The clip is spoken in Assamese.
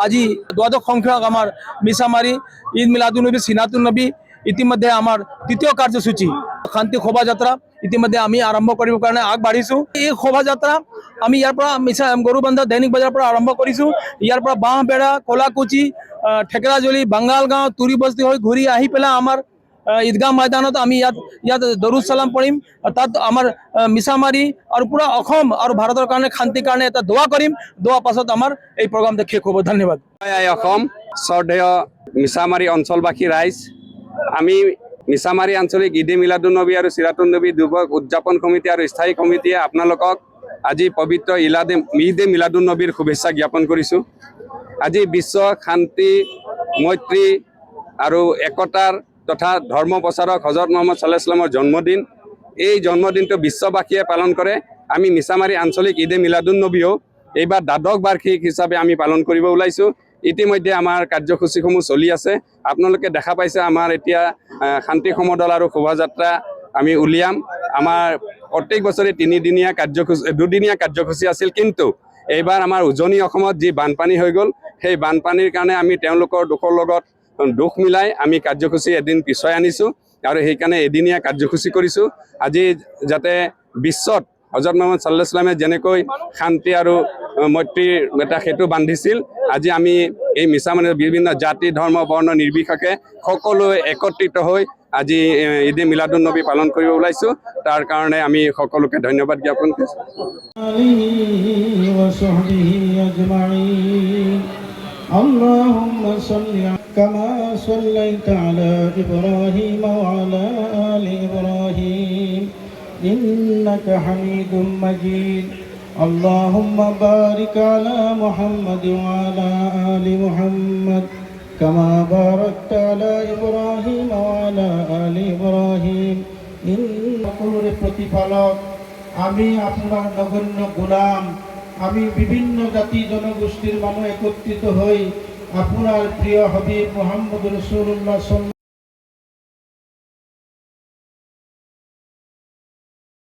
আজি দ্বাদশ সংখ্যক আমাৰ মিছামাৰি ঈদ মিলাদুন্নবী সিনাতুন্নবী ইতিমধ্যে আমাৰ তৃতীয় কাৰ্যসূচী শান্তি শোভাযাত্ৰা ইতিমধ্যে আমি আৰম্ভ কৰিব কাৰণে আগবাঢ়িছোঁ। এই শোভাযাত্ৰা আমি ইয়াৰ পৰা গৰুবান্ধা দৈনিক বজাৰৰ পৰা আৰম্ভ কৰিছোঁ। ইয়াৰ পৰা বাঁহবেৰা কলাকুচি ঠেকেৰাজুলি বাংগাল গাঁও তুৰি বস্তি হৈ ঘূৰি আহি পেলাই আমাৰ ঈদগাহ ময়দানত আমি ইয়াত দৰুদ সালাম পঢ়িম। তাত আমাৰ মিছামাৰী আৰু পুৰা অসম আৰু ভাৰতৰ কাৰণে শান্তিৰ কাৰণে এটা দোৱা কৰিম। দোৱা পাছত আমাৰ এই প্ৰগ্ৰামটো শেষ হ'ব। ধন্যবাদ। অসম শ্ৰদ্ধেয় মিছামাৰী অঞ্চলবাসী ৰাইজ, আমি মিছামাৰী আঞ্চলিক ঈদে মিলাদুন্নবী আৰু চিৰাতুন্নবী যুৱক উদযাপন কমিটি আৰু স্থায়ী কমিটিয়ে আপোনালোকক আজি পবিত্ৰ ঈদে মিলাদুন্নবীৰ শুভেচ্ছা জ্ঞাপন কৰিছোঁ। আজি বিশ্ব শান্তি মৈত্ৰী আৰু একতাৰ তথা ধৰ্ম প্ৰচাৰক হজৰত মহম্মদ ছাল্লাল্লাহু আলাইহি ওয়াসাল্লামৰ জন্মদিন। এই জন্মদিনটো বিশ্ববাসীয়ে পালন কৰে। আমি মিছামাৰী আঞ্চলিক ঈদে মিলাদুন্নবীও এইবাৰ দ্বাদশ বাৰ্ষিক হিচাপে আমি পালন কৰিব ওলাইছোঁ। ইতিমধ্যে আমাৰ কাৰ্যসূচীসমূহ চলি আছে। আপোনালোকে দেখা পাইছে আমাৰ এতিয়া শান্তি সমদল আৰু শোভাযাত্ৰা আমি উলিয়াম। আমাৰ প্ৰত্যেক বছৰে দুদিনীয়া কাৰ্যসূচী আছিল, কিন্তু এইবাৰ আমাৰ উজনি অসমত যি বানপানী হৈ গ'ল, সেই বানপানীৰ কাৰণে আমি তেওঁলোকৰ দুখৰ লগত দুখ মিলাই আমি কাৰ্যসূচী এদিন পিছুৱাই আনিছোঁ আৰু সেইকাৰণে এদিনীয়া কাৰ্যসূচী কৰিছোঁ। আজি যাতে বিশ্বত হজৰত মহম্মদ ছাল্লাল্লাহু আলাইহি ওয়াসাল্লামে যেনেকৈ শান্তি আৰু মৈত্ৰীৰ এটা সেতু বান্ধিছিল, আজি আমি এই মিছামাৰীৰ বিভিন্ন জাতি ধৰ্ম বৰ্ণ নিৰ্বিশেষে সকলোৱে একত্ৰিত হৈ আজি ঈদে মিলাদুন্নবী পালন কৰিব ওলাইছোঁ। তাৰ কাৰণে আমি সকলোকে ধন্যবাদ জ্ঞাপন কৰিছোঁ। اللهم صل كما صليت على إبراهيم وعلى آل إبراهيم إنك حميد مجيد اللهم بارك على محمد وعلى آل محمد كما باركت على إبراهيم وعلى آل إبراهيم إنك প্রতিপালক, আমি আপনার নগণ্য গোলাম। আমি বিভিন্ন জাতি জনগোষ্ঠীর মানুষ একত্রিত হই আপনার প্রিয় হাবিব মুহাম্মদ রাসূলুল্লাহ